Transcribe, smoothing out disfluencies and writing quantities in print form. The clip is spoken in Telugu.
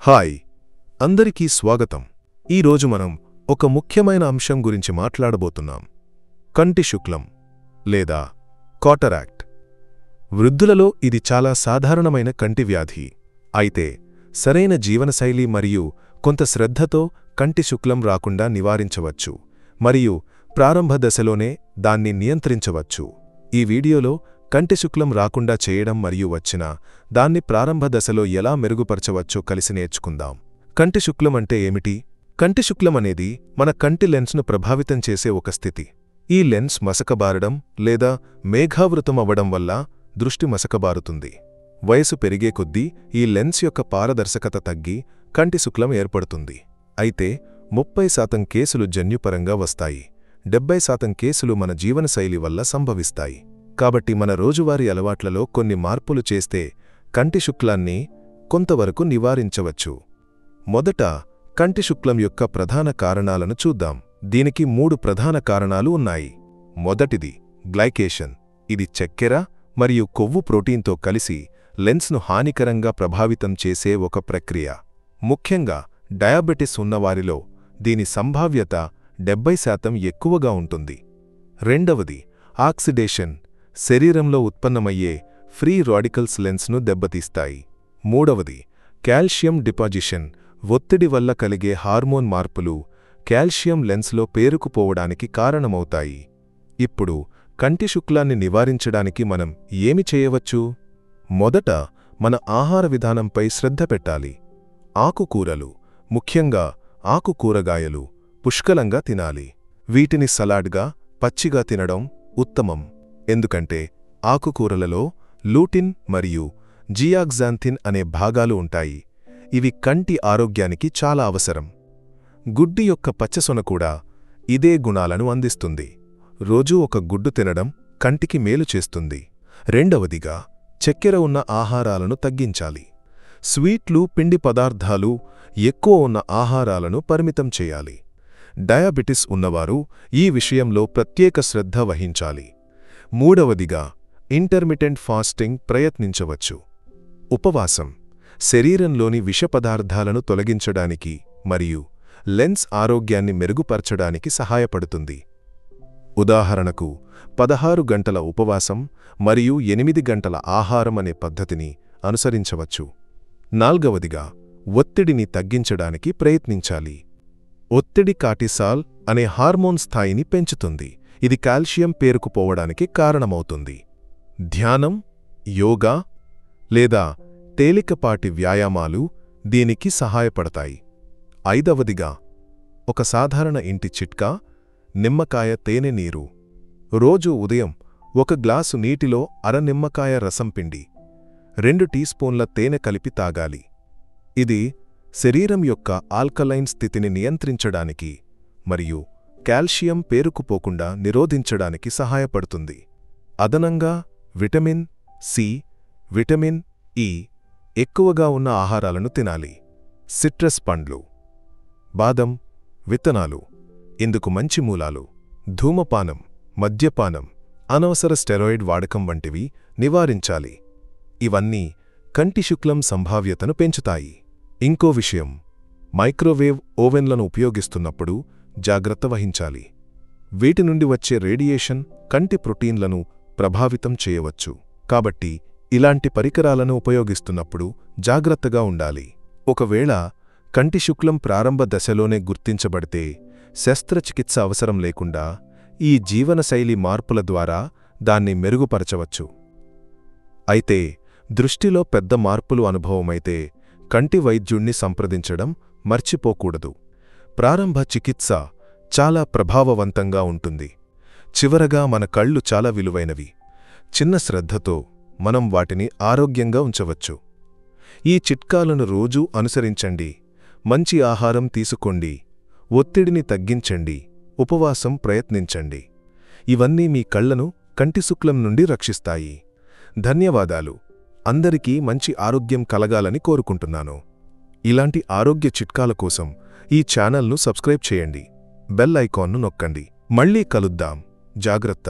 హాయ్ అందరికీ స్వాగతం. ఈరోజు మనం ఒక ముఖ్యమైన అంశం గురించి మాట్లాడబోతున్నాం. కంటి శుక్లం లేదా కాటరాక్ట్. వృద్ధులలో ఇది చాలా సాధారణమైన కంటి వ్యాధి. అయితే సరైన జీవనశైలి మరియు కొంత శ్రద్ధతో కంటి శుక్లం రాకుండా నివారించవచ్చు మరియు ప్రారంభ దశలోనే దాన్ని నియంత్రించవచ్చు. ఈ వీడియోలో కంటి శుక్లం రాకుండా చేయడం మరియు దాన్ని ప్రారంభ దశలో ఎలా మెరుగుపరచవచ్చో కలిసి నేర్చుకుందాం. కంటి శుక్లం అంటే ఏమిటి? కంటి శుక్లం అనేది మన కంటి లెన్స్ను ప్రభావితం చేసే ఒక స్థితి. ఈ లెన్స్ మసకబారడం లేదా మేఘావృతం అవ్వడం వల్ల దృష్టి మసకబారుతుంది. వయసు పెరిగే కొద్దీ ఈ లెన్స్ యొక్క పారదర్శకత తగ్గి కంటి శుక్లం ఏర్పడుతుంది. అయితే 30% కేసులు జన్యుపరంగా వస్తాయి, 70% కేసులు మన జీవనశైలి వల్ల సంభవిస్తాయి. కాబట్టి మన రోజువారీ అలవాట్లలో కొన్ని మార్పులు చేస్తే కంటి శుక్లాన్ని కొంతవరకు నివారించవచ్చు. మొదట కంటి శుక్లం యొక్క ప్రధాన కారణాలను చూద్దాం. దీనికి 3 ప్రధాన కారణాలు ఉన్నాయి. మొదటిది గ్లైకేషన్. ఇది చక్కెర మరియు కొవ్వు ప్రోటీన్తో కలిసి లెన్స్ను హానికరంగా ప్రభావితం చేసే ఒక ప్రక్రియ. ముఖ్యంగా డయాబెటిస్ ఉన్నవారిలో దీని సంభావ్యత 70% ఎక్కువగా ఉంటుంది. రెండవది ఆక్సిడేషన్. శరీరంలో ఉత్పన్నమయ్యే ఫ్రీ రాడికల్స్ లెన్స్ను దెబ్బతీస్తాయి. మూడవది కాల్షియం డిపాజిషన్. ఒత్తిడి వల్ల కలిగే హార్మోన్ మార్పులు కాల్షియం లెన్స్లో పేరుకుపోవడానికి కారణమవుతాయి. ఇప్పుడు కంటి శుక్లాన్ని నివారించడానికి మనం ఏమి చేయవచ్చు? మొదట మన ఆహార విధానంపై శ్రద్ధ పెట్టాలి. ఆకుకూరలు, ముఖ్యంగా ఆకుకూరగాయలు పుష్కలంగా తినాలి. వీటిని సలాడ్గా, పచ్చిగా తినడం ఉత్తమం. ఎందుకంటే ఆకుకూరలలో లూటిన్ మరియు జియాక్సాంథిన్ అనే భాగాలు ఉంటాయి. ఇవి కంటి ఆరోగ్యానికి చాలా అవసరం. గుడ్డు యొక్క పచ్చసొన కూడా ఇదే గుణాలను అందిస్తుంది. రోజూ ఒక గుడ్డు తినడం కంటికి మేలు చేస్తుంది. రెండవదిగా చక్కెర ఉన్న ఆహారాలను తగ్గించాలి. స్వీట్లు, పిండి పదార్థాలు ఎక్కువ ఉన్న ఆహారాలను పరిమితం చేయాలి. డయాబెటిస్ ఉన్నవారు ఈ విషయంలో ప్రత్యేక శ్రద్ధ వహించాలి. మూడవదిగా ఇంటర్మిటెంట్ ఫాస్టింగ్ ప్రయత్నించవచ్చు. ఉపవాసం శరీరంలోని విష పదార్థాలను తొలగించడానికి మరియు లెన్స్ ఆరోగ్యాన్ని మెరుగుపరచడానికి సహాయపడుతుంది. ఉదాహరణకు 16 గంటల ఉపవాసం మరియు 8 గంటల ఆహారం అనే పద్ధతిని అనుసరించవచ్చు. నాల్గవదిగా ఒత్తిడిని తగ్గించడానికి ప్రయత్నించాలి. ఒత్తిడి కార్టిసాల్ అనే హార్మోన్ స్థాయిని పెంచుతుంది. ఇది కాల్షియం పేరుకుపోవడానికి కారణమవుతుంది. ధ్యానం, యోగా లేదా తేలికపాటి వ్యాయామాలు దీనికి సహాయపడతాయి. ఐదవదిగా ఒక సాధారణ ఇంటి చిట్కా నిమ్మకాయ తేనె నీరు. రోజూ ఉదయం 1 గ్లాసు నీటిలో అర నిమ్మకాయ రసం పిండి 2 టీ స్పూన్ల తేనె కలిపి తాగాలి. ఇది శరీరం యొక్క ఆల్కలైన్ స్థితిని నియంత్రించడానికి మరియు కాల్షియం పేరుకుపోకుండా నిరోధించడానికి సహాయపడుతుంది. అదనంగా విటమిన్ సి, విటమిన్ ఇ ఎక్కువగా ఉన్న ఆహారాలను తినాలి. సిట్రస్ పండ్లు, బాదం, విత్తనాలు ఇందుకు మంచి మూలాలు. ధూమపానం, మద్యపానం, అనవసర స్టెరాయిడ్ వాడకం వంటివి నివారించాలి. ఇవన్నీ కంటి శుక్లం సంభావ్యతను పెంచుతాయి. ఇంకో విషయం, మైక్రోవేవ్ ఓవెన్లను ఉపయోగిస్తున్నప్పుడు జాగ్రత్త వహించాలి. వీటి నుండి వచ్చే రేడియేషన్ కంటి ప్రోటీన్లను ప్రభావితం చేయవచ్చు. కాబట్టి ఇలాంటి పరికరాలను ఉపయోగిస్తున్నప్పుడు జాగ్రత్తగా ఉండాలి. ఒకవేళ కంటి శుక్లం ప్రారంభ దశలోనే గుర్తించబడితే శస్త్రచికిత్స అవసరం లేకుండా ఈ జీవనశైలి మార్పుల ద్వారా దాన్ని మెరుగుపరచవచ్చు. అయితే దృష్టిలో పెద్ద మార్పులు అనుభవమైతే కంటి వైద్యుణ్ణి సంప్రదించడం మర్చిపోకూడదు. ప్రారంభ చికిత్స చాలా ప్రభావవంతంగా ఉంటుంది. చివరగా మన కళ్ళు చాలా విలువైనవి. చిన్న శ్రద్ధతో మనం వాటిని ఆరోగ్యంగా ఉంచవచ్చు. ఈ చిట్కాలను రోజూ అనుసరించండి. మంచి ఆహారం తీసుకోండి, ఒత్తిడిని తగ్గించండి, ఉపవాసం ప్రయత్నించండి. ఇవన్నీ మీ కళ్లను కంటి శుక్లం నుండి రక్షిస్తాయి. ధన్యవాదాలు. అందరికీ మంచి ఆరోగ్యం కలగాలని కోరుకుంటున్నాను. ఇలాంటి ఆరోగ్య చిట్కాల కోసం ఈ ఛానల్ను సబ్స్క్రైబ్ చేయండి. బెల్ ఐకాన్ను నొక్కండి. మళ్ళీ కలుద్దాం. జాగ్రత్త.